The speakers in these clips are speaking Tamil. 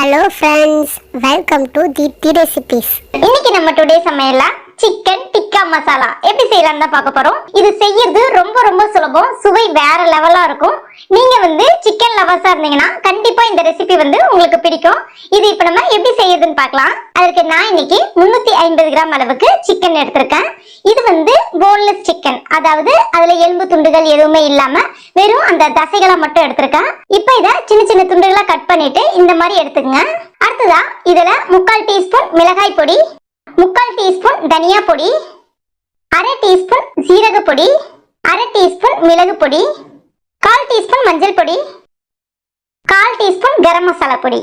Hello friends, welcome to Deepthi Recipes. இன்னைக்கு நம்ம டுடே சமையல்ல சிக்கன் டிக்கா மசாலா எப்படி செய்யலாம்னு தான் பார்க்க போறோம். இது செய்யறது ரொம்ப சுலபம், சுவை வேற லெவலா இருக்கும். நீங்க சிக்கன் லவர்ஸா இருந்தீங்கன்னா கண்டிப்பா இந்த ரெசிபி உங்களுக்கு பிடிக்கும். இது இப்போ நம்ம எப்படி செய்யறதுன்னு பார்க்கலாம். அதுக்கு நான் இன்னைக்கு 350 கிராம் அளவுக்கு சிக்கன் எடுத்திருக்கேன். இது போன்லெஸ் சிக்கன், அதாவது அதுல எலும்பு துண்டுகள் எதுவுமே இல்லாம வெறும் அந்த தசைகளை மட்டும் எடுத்திருக்கேன். இப்போ இத சின்ன சின்ன துண்டுகளா கட் பண்ணிட்டு இந்த மாதிரி எடுத்துக்கங்க. அடுத்ததா இதுல 3/4 டீஸ்பூன் மிளகாய் பொடி, 3/4 டீஸ்பூன் தனியா பொடி, 1/2 டீஸ்பூன் சீரக பொடி, 1/2 டீஸ்பூன் மிளகு பொடி, 1/4 டீஸ்பூன் மஞ்சள் பொடி, 1/4 டீஸ்பூன் கரம் மசாலா பொடி.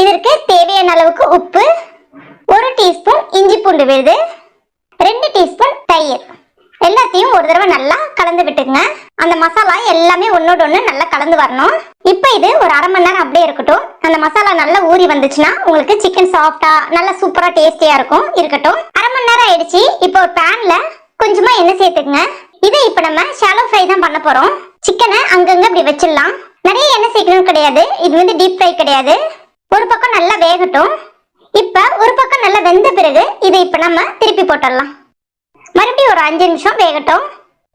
இதற்கு தேவையான அளவுக்கு உப்பு, 1 டீஸ்பூன் இஞ்சி பூண்டு விழுது, 2 டீஸ்பூன் தயிர். எல்லாத்தையும் ஒரு தடவை நல்லா கலந்து விட்டுங்க. அந்த மசாலா எல்லாமே ஒன்னோட ஒன்று நல்லா கலந்து வரணும். இப்போ இது ஒரு 1/2 மணி நேரம் அப்படியே இருக்கட்டும். அந்த மசாலா நல்லா ஊறி வந்துச்சுன்னா உங்களுக்கு சிக்கன் சாஃப்டா நல்லா சூப்பரா டேஸ்டியா இருக்கும். இருக்கட்டும், 1/2 மணி நேரம் ஆயிடுச்சு. இப்போ ஒரு பேன்ல கொஞ்சமா எண்ணெய் சேர்த்துக்குங்க. இதை இப்போ நம்ம ஷாலோ ஃப்ரை தான் பண்ண போறோம். சிக்கனை அங்கங்க இப்படி வச்சிடலாம். நிறைய எண்ணெய் சேர்க்கணும் கிடையாது, இது டீப் ஃப்ரை கிடையாது. ஒரு பக்கம் நல்லா வேகட்டும். இப்போ ஒரு பக்கம் நல்லா வெந்த பிறகு இதை இப்போ நம்ம திருப்பி போட்டுடலாம். மறுபடியும் ஒரு 5 நிமிஷம் வேகட்டும்.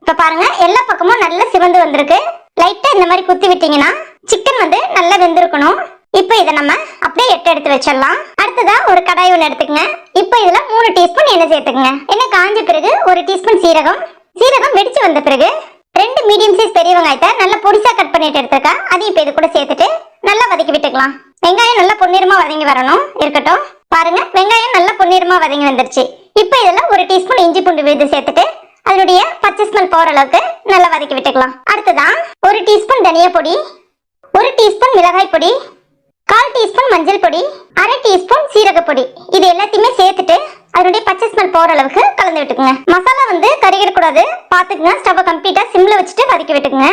இப்ப பாருங்க, எல்லா பக்கமும் நல்லா சிவந்து வந்திருக்கு. லைட்டா இந்த மாதிரி குத்தி விட்டீங்கன்னா சிக்கன் நல்லா வெந்திருக்கணும். இப்போ இதை நம்ம அப்படியே எடுத்து வச்சிடலாம். அடுத்ததா ஒரு கடாய் ஒன்று எடுத்துக்கங்க. இப்போ இதுல 3 டீஸ்பூன் எண்ணெய் சேர்த்துக்கங்க. எண்ணெய் காஞ்ச பிறகு 1 டீஸ்பூன் சீரகம் வெடிச்சு வந்த பிறகு 2 மீடியம் சைஸ் பெரிய வெங்காயத்தை நல்லா பொடிசா கட் பண்ணிட்டு எடுத்துருக்கேன். அதையும் இப்போ இது கூட சேர்த்துட்டு நல்லா வதக்கி விட்டுக்கலாம். வெங்காயம் நல்லா பொன்னிறமா வதங்கி வரணும். இருக்கட்டும், பாருங்க வெங்காயம் நல்லா பொன்னிறமா வதங்கி வந்துருச்சு. இப்போ இதுல 1 டீஸ்பூன் இஞ்சி பூண்டு விழுது சேர்த்துட்டு அதனுடைய பச்சை ஸ்மெல் போற அளவுக்கு நல்லா வதக்கி விட்டுக்கலாம். அடுத்ததான் 1 டீஸ்பூன் தனியா பொடி, 1 டீஸ்பூன் மிளகாய் பொடி, 1/4 டீஸ்பூன் மஞ்சள் பொடி, 1/2 டீஸ்பூன் சீரக பொடி. இது எல்லாத்தையுமே சேர்த்துட்டு அதனுடைய பச்சை ஸ்மெல் போற அளவுக்கு கலந்து விட்டுக்குங்க. மசாலா கருகிடக்கூடாது, பாத்துக்குங்க. ஸ்டவ் கம்ப்ளீட்டா சிம்ல வச்சுட்டு வதக்கி விட்டுக்குங்க.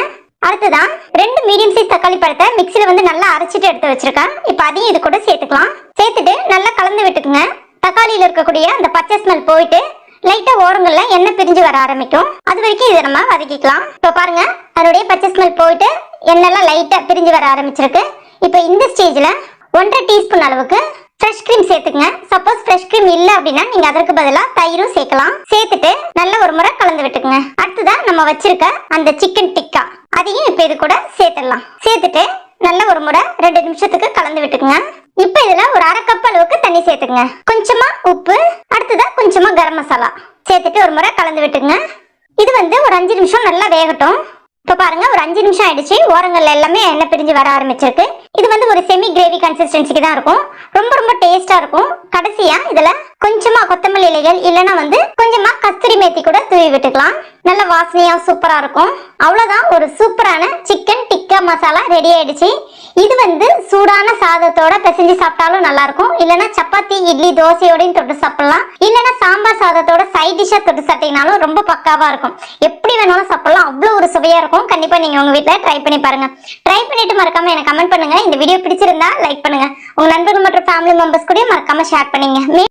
அடுத்ததான் 2 மீடியம் சைஸ் தக்காளி பழத்தை மிக்சில நல்லா அரைச்சிட்டு எடுத்து வச்சிருக்கேன். இப்போ அதையும் இது கூட சேர்த்துக்கலாம். சேர்த்துட்டு நல்லா கலந்து விட்டுக்குங்க. தக்காளியில இருக்கக்கூடிய அந்த பச்சை ஸ்மெல் போயிட்டு லைட்டா ஓரங்கள்ல எண்ணெய் பிரிஞ்சு வர ஆரம்பிக்கும். அது வரைக்கும் இதை நம்ம வதக்கிக்கலாம். இப்போ பாருங்க, அதனுடைய பச்சை ஸ்மெல் போயிட்டு எண்ணெய்லாம் லைட்டா பிரிஞ்சு வர ஆரம்பிச்சிருக்கு. இப்போ இந்த ஸ்டேஜ்ல 1/2 டீஸ்பூன் அளவுக்கு ஃப்ரெஷ் கிரீம் சேர்த்துக்குங்க. சப்போஸ் ஃப்ரெஷ் கிரீம் இல்லை அப்படின்னா நீங்க அதற்கு பதிலாக தயிரும் சேர்க்கலாம். சேர்த்துட்டு நல்லா ஒரு முறை கலந்து விட்டுக்குங்க. அடுத்ததான் நம்ம வச்சிருக்க அந்த சிக்கன் டிக்கா அதையும் இப்போ இது கூட சேர்த்துடலாம். சேர்த்துட்டு நல்ல ஒரு முறை 2 நிமிஷத்துக்கு கலந்து விட்டுக்குங்க. இப்போ இதுல ஒரு 1/2 கப் அளவுக்கு தண்ணி சேர்த்துக்குங்க. கொஞ்சமா உப்பு, அடுத்ததா கொஞ்சமா கரம் மசாலா சேர்த்துட்டு ஒரு முறை கலந்து விட்டுக்குங்க. இது ஒரு 5 நிமிஷம் நல்லா வேகட்டும். இப்போ பாருங்க, ஒரு 5 நிமிஷம் ஆயிடுச்சு. ஓரங்கள்ல எல்லாமே எண்ணெய் பிரிஞ்சு வர ஆரம்பிச்சிருக்கு. இது ஒரு செமி கிரேவி கன்சிஸ்டன்சிக்கு தான் இருக்கும். ரொம்ப டேஸ்டா இருக்கும். கடைசியா இதுல கொஞ்சமா கொத்தமல்லி இலைகள் இல்லைன்னா கொஞ்சமா கஸ்தூரி மேத்தி கூட தூவி விட்டுக்கலாம். நல்ல வாசனையா சூப்பரா இருக்கும். அவ்வளவுதான், ஒரு சூப்பரான சிக்கன் டிக்கா மசாலா ரெடி ஆயிடுச்சு. இது சூடான சாதத்தோட பிசைஞ்சு சாப்பிட்டாலும் நல்லா இருக்கும். இல்லைன்னா சப்பாத்தி இட்லி தோசையோடையும் தொட்டு சாப்பிடலாம். இல்லைன்னா சாம்பார் சாதத்தோட சைட் டிஷ்ஷா தொட்டு சாப்பிட்டீங்கனாலும் ரொம்ப பக்காவா இருக்கும். எப்படி வேணாலும் சாப்பிடலாம், அவ்வளவு ஒரு சுவையா இருக்கும். கண்டிப்பா நீங்க உங்க வீட்டுல ட்ரை பண்ணி பாருங்க. ட்ரை பண்ணிட்டு மறக்காம எனக்கு கமெண்ட் பண்ணுங்க. இந்த வீடியோ பிடிச்சிருந்தா லைக் பண்ணுங்க. உங்க நண்பர்கள் மற்றும் ஃபேமிலி மெம்பர்ஸ் கூட மறக்காம ஷேர் பண்ணுங்க.